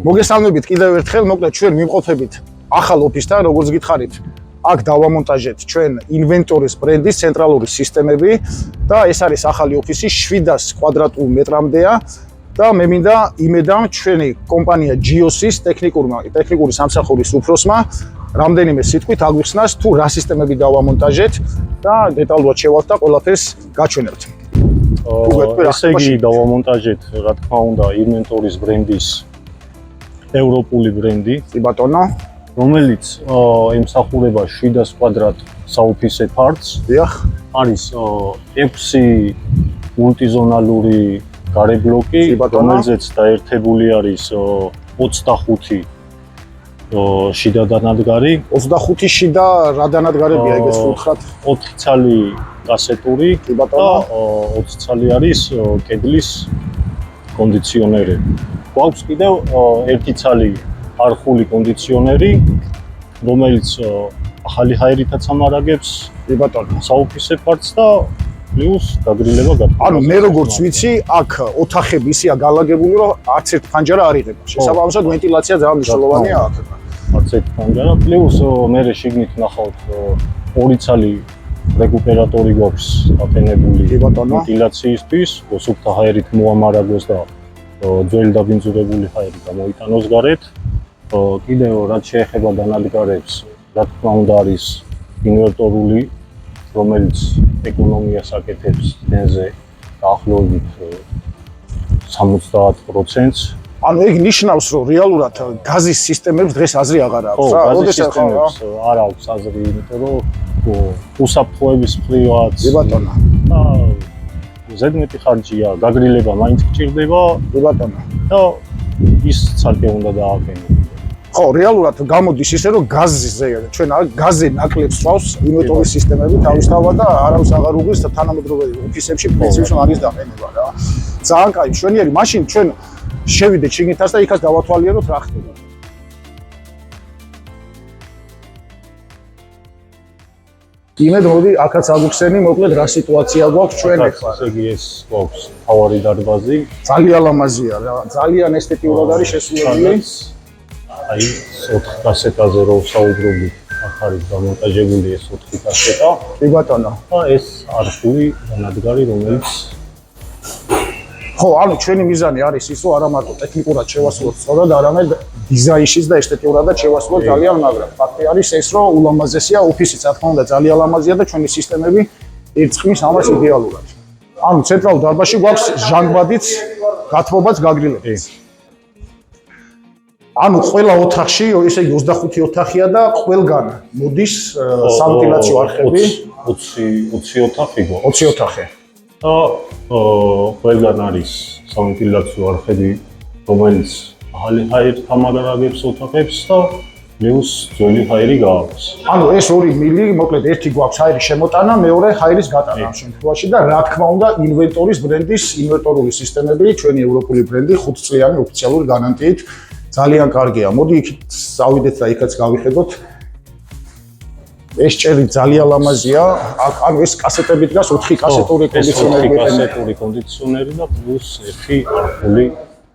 მოგესალმებით კიდევ ერთხელ, მოკლედ ჩვენ მიმყოფებით ახალ ოფისთან, როგორც გითხარით, აქ დავამონტაჟეთ ჩვენ ინვენტორის ბრენდის ცენტრალური სისტემები და ეს არის ახალი ოფისი 700 კვადრატულ მეტრამდეა და მე მინდა იმედამ ჩვენი კომპანია GIOS-ის ტექნიკური სამსახურის უფროსმა რამდენიმე სიტყვით აგვიხსნას თუ რა სისტემები დავამონტაჟეთ და დეტალურად შევალთ და ყველაფერს გაჩვენებთ. ესე იგი დავამონტაჟეთ, რა თქმა უნდა, ინვენტორის ბრენდის ევროპული ბრენდი, ბატონო, რომელიც ემსახურება 700 კვადრატ საოფისე ფართს. დიახ, არის 6 მულტიზონალური გარებლოკი, რომელზეც დაერთებული არის 25 შიდა დანადგარი. 25 შიდა რა დანადგარებია, ეგეც ვუთხრათ. 4 ცალი კასეტური და 20 ცალი არის კედლის კონდიციონერები. გვაქვს კიდევ 1 ცალი არხული კონდიციონერი, რომელიც ახალი ჰაერითაც ამარაგებს საოფისე ფართს და პლუს გაგრილება გაქვს. ანუ მე როგორც ვიცი, აქ ოთახები ისეა განლაგებული, რომ არც ერთ ფანჯარა არ იღება. შესაბამისად, ვენტილაცია ძალიან მნიშვნელოვანია აქ. არც ერთ ფანჯარა, პლუს მე შიგნით ნახავთ 2 ცალი რეკუპერატორი გვაქვს აფენებული ვენტილაციისთვის, სუფთა ჰაერით მოამარაგოს და ძველი დაბინძურებული ჰაერი გამოიტანოს გარეთ. კიდევ რაც შეეხება დანადგარებს, რა თქმა უნდა არის ინვერტორული, რომელიც ეკონომიას აკეთებს დენზე დაახლოებით 70%-ს. ანუ ეგ ნიშნავს, რომ რეალურად გაზის სისტემებს დღეს აზრი აღარ აქვს რა? გაზის სისტემებს არ აქვს აზრი, იმიტომ რომ უსაფრთხოების მხრივაც და ზედმეტი ხარჯია, გაგრილება მაინც გჭირდება და ის ცალკე უნდა დააყენო. ხო, რეალურად გამოდის ისე, რომ გაზზე ჩვენ გაზზე ნაკლებს წავს ინვენტორის სისტემები თავისთავად და არავის აღარ უღვის თანამედროვე ოფისებში პრინციპში არის დაყენება რა. ძალიან კაი, მშვენიერი, მაშინ ჩვენ შევიდეთ შიგნითაც და იქაც დავათვალიეროთ რა ხდება. იმედ მოდი აქაც აგვიხსენი, მოკლედ რა სიტუაცია გვაქვს ჩვენ ახლა. ესე იგი ეს გვაქვს თავარი დარბაზი. ძალიან ლამაზია რა, ძალიან ესთეტიურად არის შესრულებული. აი 4 კასეტაზე რო საუბრობთ, ახ არის დამონტაჟებული ეს 4 კასეტა. კი ბატონო. და ეს არხული დანადგარი, რომელიც ხო, ანუ ჩვენი მიზანი არის ის, რომ არა მარტო ტექნიკურად შევასრულოთ სწორად, არამედ დიზაინშიც და ესთეტიურადაც შევასრულოთ ძალიან, მაგრამ ფაქტი არის ეს, რომ ულამაზესია ოფისიც, რა თქმა უნდა, ძალიან ლამაზია და ჩვენი სისტემები ერწყმის ამას იდეალურად. ანუ ცენტრალურ დარბაზში გვაქვს ჟანგბადიც, გათბობაც, გაგრილებით. ანუ ყველა ოთახში, ესე იგი 25 ოთახია და ყველგან მოდის სავენტილაციო არხები. 20 ოთახი გვაქვს. 20 ოთახი. და ყველგან არის სავენტილაციო არხები, რომელიც ახალი ჰაერით ამარაგებს ოთახებს და პლუს ძველი ჰაერი გააქვს. ანუ ეს 2 მილი, მოკლედ ერთი გვაქვს ჰაერის შემოტანა, მეორე ჰაერის გატანა ამ შემთხვევაში და რა თქმა უნდა ინვენტორის ბრენდის ინვერტორული სისტემები, ჩვენი ევროპული ბრენდი 5 წლიანი ოფიციალური გარანტიით ძალიან კარგია. მოდი იქით წავიდეთ და იქაც გავიხედოთ. ეს ჭერი ძალიან ლამაზია. ანუ ეს კასეტები დგას 4 კასეტური კონდიციონერი და პლუს 1 არხული.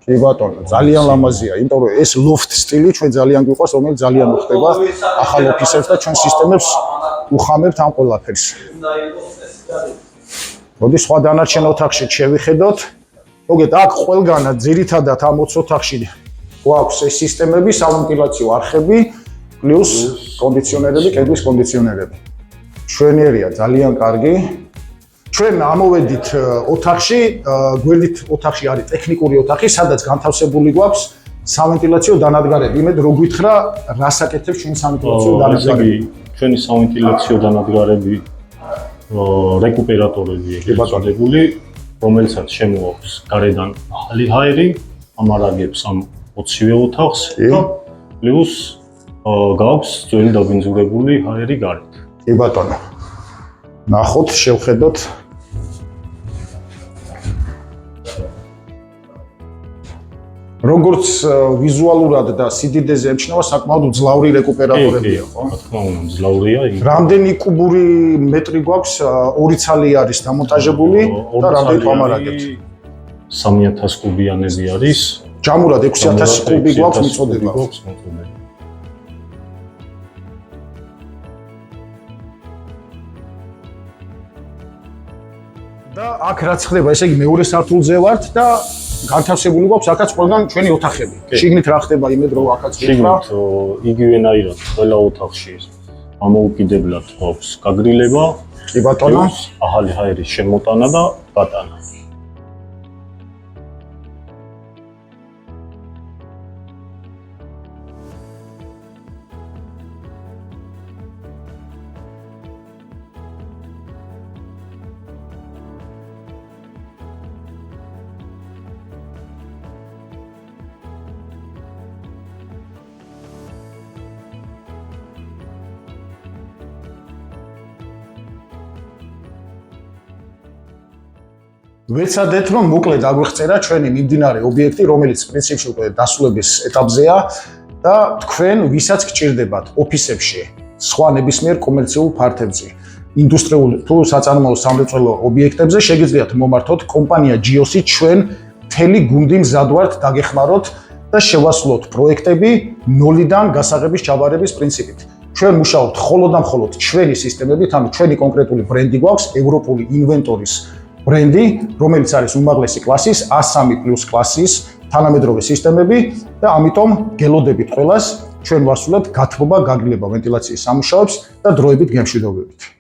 კი ბატონო, ძალიან ლამაზია, იმიტომ რომ ეს loft სტილი ჩვენ ძალიან გვიყვარს, რომელიც ძალიან მოხდება ახალ ოფისებს და ჩვენ სისტემებს უხამებთ ამ ყველაფერს. მოდი სხვა დანარჩენ ოთახში შევიხედოთ. მოგეთ აქ ყველგან ძირითადად ამ 20 ოთახში გვაქვს ეს სისტემები, სავენტილაციო არხები, პლუს კონდიციონერები, კედლის კონდიციონერები. მშვენიერია, ძალიან კარგი. ჩვენ ამოვედით ოთახში, გვერდით ოთახში არის ტექნიკური ოთახი, სადაც განთავსებული გვაქვს სავენტილაციო დანადგარები. იმედ რო გითხრა, რას აკეთებს ჩვენი სავენტილაციო დანადგარები? ჩვენი სავენტილაციო დანადგარები რეკუპერატორებია გაწოდებული, რომელსაც შემოაქვს გარედან ახალი ჰაერი, ამარაგებს ამ 20 ოთახს და პლუს გაქვს ძველი დაბინძურებული ჰაერი გარეთ. კი ბატონო. ნახოთ, შევხედოთ. როგორც ვიზუალურად და სიდიდეზე ემჩნევა საკმაოდ უძლავრი რეკუპერატორებია, ხო? რა თქმა უნდა, უძლავრია. რამდენი კუბური მეტრი გვაქვს? 2 ცალი არის დამონტაჟებული და რამდენი ამარაგებთ? 3000 კუბიანები არის. ჯამურად 6000 კუბი გვაქვს მიწოდება. და აქ რაც ხდება, ესე იგი მეორე სართულზე ვართ და განთავსებული გვაქვს აქაც ყველგან ჩვენი ოთახები. შიგნით რა ხდება იმედ რომ აქაც შიგნით იგივენაირად ყველა ოთახში ამოუკიდებლად გვაქვს გაგრილება, კი ბატონო, ახალი ჰაერის შემოტანა და გატანა. ვეცადეთ რომ მოკლედ აგვიხწერა ჩვენი მიმდინარე ობიექტი, რომელიც პრინციპში უკვე დასრულების ეტაპზეა და თქვენ ვისაც გჭირდებათ ოფისებში, სხვა ნებისმიერ კომერციულ ფართებზე, ინდუსტრიულ თუ საწარმოო სამრეწველო ობიექტებზე შეგიძლიათ მომართოთ კომპანია GIOS-ი, ჩვენ მთელი გუნდი მზად ვართ დაგეხმაროთ და შევასრულოთ პროექტები ნოლიდან გასაღების ჩაბარების პრინციპით. ჩვენ მუშაობთ მხოლოდ და მხოლოდ ჩვენი სისტემებით, ანუ ჩვენი კონკრეტული ბრენდი გვაქვს, ევროპული ინვენტორის ბრენდი, რომელიც არის უმაღლესი კლასის, A3+ კლასის თანამედროვე სისტემები და ამიტომ გელოდებით ყველას ჩვენ ვასრულებთ გათბობა, გაგრილება, ვენტილაციის სამუშაოებს და დროებით გემშვიდობებით.